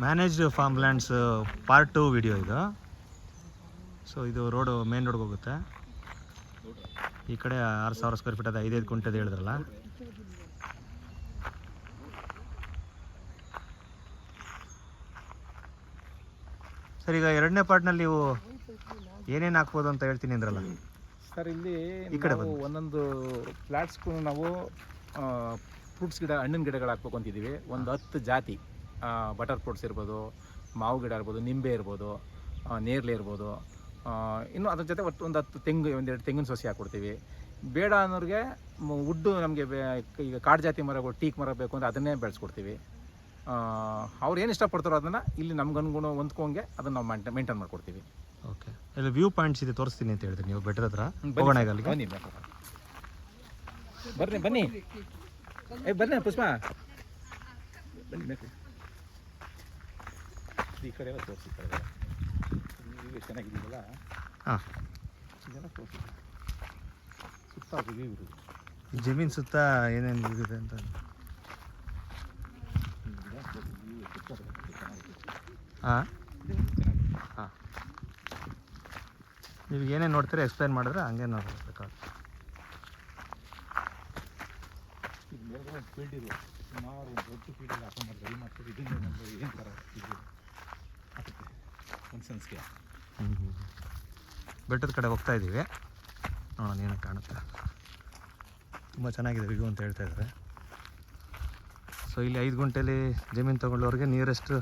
Managed farm lands part 2 video ಇದು. So ಇದು road main ರೋಡ್ಗೆ ಹೋಗುತ್ತೆ. ಈ ಕಡೆ 6,000 ಸ್ಕ್ವೇರ್ ಫೀಟ್ ಅದ 5 ಕುಂಟೆದು ಹೇಳಿದ್ರಲ್ಲ. ಸರ್ ಈಗ ಎರಡನೇ ಪಾರ್ಟ್ನಲ್ಲಿ ನೀವು ಏನೇನು ಹಾಕ್ಬೋದು ಅಂತ ಹೇಳ್ತೀನಿ ಅಂದ್ರಲ್ಲ ಸರ್. ಇಲ್ಲಿ ಈ ಕಡೆ ಒಂದೊಂದು ಫ್ಲ್ಯಾಟ್ಸ್ಗೂ ನಾವು ಫ್ರೂಟ್ಸ್ ಗಿಡ, ಹಣ್ಣಿನ ಗಿಡಗಳು ಹಾಕ್ಬೇಕು ಅಂತಿದ್ದೀವಿ. ಒಂದು 10 ಜಾತಿ ಬಟರ್ ಫ್ರೂಟ್ಸ್ ಇರ್ಬೋದು, ಮಾವು ಗಿಡ ಇರ್ಬೋದು, ನಿಂಬೆ ಇರ್ಬೋದು, ನೇರಳೆ ಇರ್ಬೋದು. ಇನ್ನು ಅದ್ರ ಜೊತೆ ಒಟ್ಟು ಒಂದು 10 ತೆಂಗು, 1-2 ತೆಂಗಿನ ಸಸಿ ಹಾಕ್ಕೊಡ್ತೀವಿ. ಬೇಡ ಅನ್ನೋರಿಗೆ ವುಡ್ಡು, ನಮಗೆ ಈಗ ಕಾಡು ಜಾತಿ ಮರಗಳು, ಟೀಕ್ ಮರ ಬೇಕು ಅಂದರೆ ಅದನ್ನೇ ಬೆಳೆಸ್ಕೊಡ್ತೀವಿ. ಅವ್ರು ಏನು ಇಷ್ಟಪಡ್ತಾರೋ ಅದನ್ನು ಇಲ್ಲಿ ನಮ್ಗೆ ಅನುಗುಣ ಹೊಂದ್ಕೊಂಗೆ ಅದನ್ನು ನಾವು ಮೇಂಟೈನ್ ಮಾಡ್ಕೊಡ್ತೀವಿ. ಓಕೆ. ಇಲ್ಲಿ ವ್ಯೂ ಪಾಯಿಂಟ್ಸ್ ಇದೆ, ತೋರಿಸ್ತೀನಿ ಅಂತ ಹೇಳಿದ್ರಿ ನೀವು ಬೆಟ್ಟದ ಹತ್ರ. ಹೋಗೋಣ ಈಗ ಅಲ್ಲಿಗೆ. ಬನ್ನಿ ಬನ್ನಿ ಬನ್ನಿ ಪುಷ್ಪ ಬನ್ನಿ. ಈ ಕಡೆ ಎಲ್ಲ ತೋರಿಸಿ, ಚೆನ್ನಾಗಿದೆಯಲ್ಲ. ಹಾಂ, ಇದೆಲ್ಲ ತೋರಿಸಿ. ಸುತ್ತ ವ್ಯೂ ಇರೋದು, ಜಮೀನು ಸುತ್ತ ಏನೇನು ಇದೆ ಅಂತ. ಹಾಂ ಹಾಂ, ನೀವು ಏನೇನು ನೋಡ್ತೀರಾ ಎಕ್ಸ್ಪ್ಲೈನ್ ಮಾಡಿದ್ರೆ ಹಂಗೆ ನೋಡ್ಬೇಕಾಗುತ್ತೆ. ಫೀಲ್ಡ್ ಇದೆ, ಸುಮಾರು ದೊಡ್ಡ ಫೀಲ್ಡ್ ಹಾಕೊಂಡು ರೆಡಿ ಮಾಡ್ತೀವಿ. ಇದನ್ನು ನಮ್ಮದು ಏನು ಥರ ಇದು ಆಗುತ್ತೆ ಫಂಕ್ಷನ್ಸ್ಗೆ. ಬೆಟ್ಟದ ಕಡೆ ಹೋಗ್ತಾ ಇದ್ದೀವಿ, ನೋಡೋಣ ಏನಕ್ಕೆ ಕಾಣುತ್ತೆ. ತುಂಬ ಚೆನ್ನಾಗಿದೆ ವ್ಯೂ ಅಂತ ಹೇಳ್ತಾ ಇದ್ದಾರೆ. ಸೊ ಇಲ್ಲಿ 5 ಗುಂಟೆಲಿ ಜಮೀನು ತೊಗೊಳ್ಳೋರಿಗೆ ನಿಯರೆಸ್ಟ್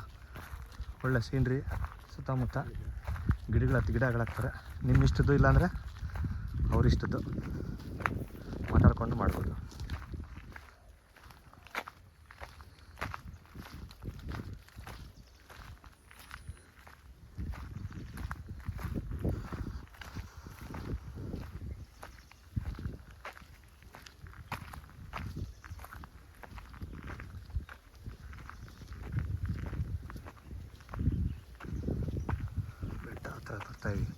ಒಳ್ಳೆ ಸೀನ್ರಿ, ಸುತ್ತಮುತ್ತ ಗಿಡಗಳಾಗ್ತಾರೆ. ನಿಮ್ಮ ಇಷ್ಟದ್ದು ಇಲ್ಲಾಂದರೆ ಅವರಿಷ್ಟದ್ದು ಮಾತಾಡ್ಕೊಂಡು ಮಾಡ್ಬೋದು. ಬರ್ತಾ ಇದ್ದೀವಿ.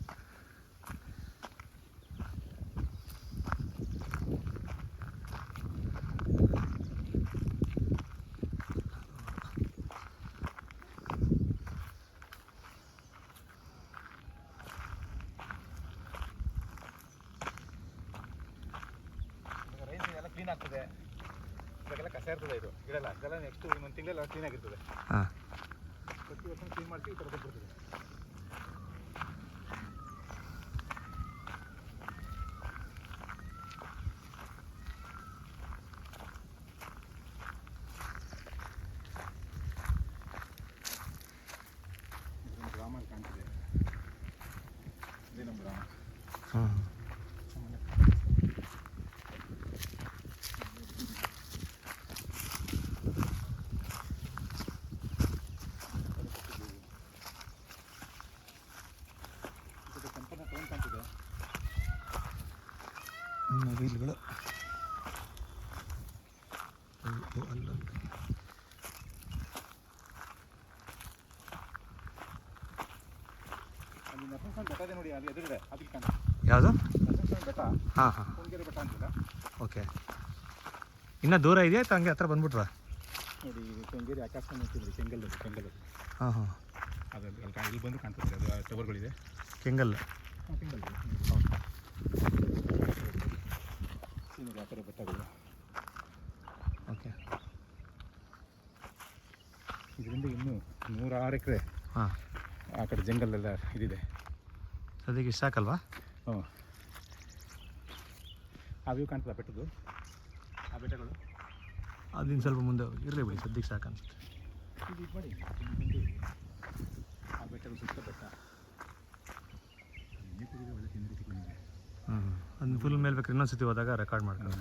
ರೈನ್ಸ್ ಎಲ್ಲ ಕ್ಲೀನ್ ಆಗ್ತದೆ, ಇವಾಗೆಲ್ಲ ಕಸ ಇರ್ತದೆ. ಇದು ಗಿಡ ಇದೆಲ್ಲ ನೆಕ್ಸ್ಟ್ ಒಂದು ತಿಂಗಳೆಲ್ಲ ಕ್ಲೀನ್ ಆಗಿರ್ತದೆ. ಹಾಂ, ಪ್ರತಿ ವರ್ಷ ಕ್ಲೀನ್ ಮಾಡ್ತೀವಿ, ಈ ಥರ ಬರ್ತದೆ. ಗ್ರಾಮ ಕಾಣ್ತಿದೆ, ಇದೇ ನಮ್ಮ ಗ್ರಾಮ. ಹಾಂ, ನವಿಲುಗಳು ಅಲ್ಲೊಂದು. ಅಲ್ಲಿ ನರಸಿಂಹ ಬೆಟ್ಟ ಇದೆ ನೋಡಿ, ಅಲ್ಲಿ ಎದುರುಗಡೆ ಅದಕ್ಕೆ ಕಾಣ. ಯಾವುದು? ನರಸಿಂಹ ಬೆಟ್ಟ. ಹಾಂ ಹಾಂ, ಕುಂಗೆರೆ ಬೆಟ್ಟ ಅಂತಿಲ್ಲ. ಓಕೆ. ಇನ್ನೂ ದೂರ ಇದೆಯಾ ಅಥವಾ ಹಂಗೆ ಹತ್ರ ಬಂದ್ಬಿಟ್ರಾ? ನೋಡಿ, ಇದು ಕುಂಗೆರೆ ಆಕಾಶ ನೋಡ್ತಿದ್ರಿ, ಕೆಂಗಲ್. ಹಾಂ ಹಾಂ, ಅದಲ್ಲಿ ಇಲ್ಲಿ ಬಂದು ಕಾಣ್ತದೆ, ಅದು ಟವರ್ಗಳಿದೆ. ಕೆಂಗಲ್. ಕೆಂಗಲ್ ಆ ಥರ ಬೆಟ್ಟಗಳು. ಓಕೆ. ಇದರಿಂದ ಇನ್ನೂ 106 ಎಕರೆ ಹಾಂ, ಆ ಕಡೆ ಜಂಗಲ್ಲೆಲ್ಲ ಇದಿದೆ. ಸದ್ಯಕ್ಕೆ ಇಷ್ಟ ಸಾಕಲ್ವಾ? ಹ್ಞೂ, ಆ ವ್ಯೂ ಕಾಣ್ತದೆ ಬೆಟ್ಟದ್ದು, ಆ ಬೆಟ್ಟಗಳು. ಅದಿನ್ನು ಸ್ವಲ್ಪ ಮುಂದೆ ಇರಲಿ ಬಿಡಿ, ಸದ್ಯಕ್ಕೆ ಸಾಕು ಅನ್ಸುತ್ತೆ. ಇದು ಮಾಡಿ, ಆ ಬೆಟ್ಟಗಳು ಸುತ್ತ ಬೆಟ್ಟ. ಅದನ್ನ ಫುಲ್ ಮೇಲೆ ಬೇಕಾದ್ರೆ ಇನ್ನೊಂದು ಸತಿ ಹೋದಾಗ ರೆಕಾರ್ಡ್ ಮಾಡ್ಕೊಂಡು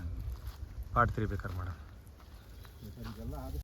ಪಾರ್ಟ್ 3 ಬೇಕಾದ್ರೆ ಮಾಡೋಣ.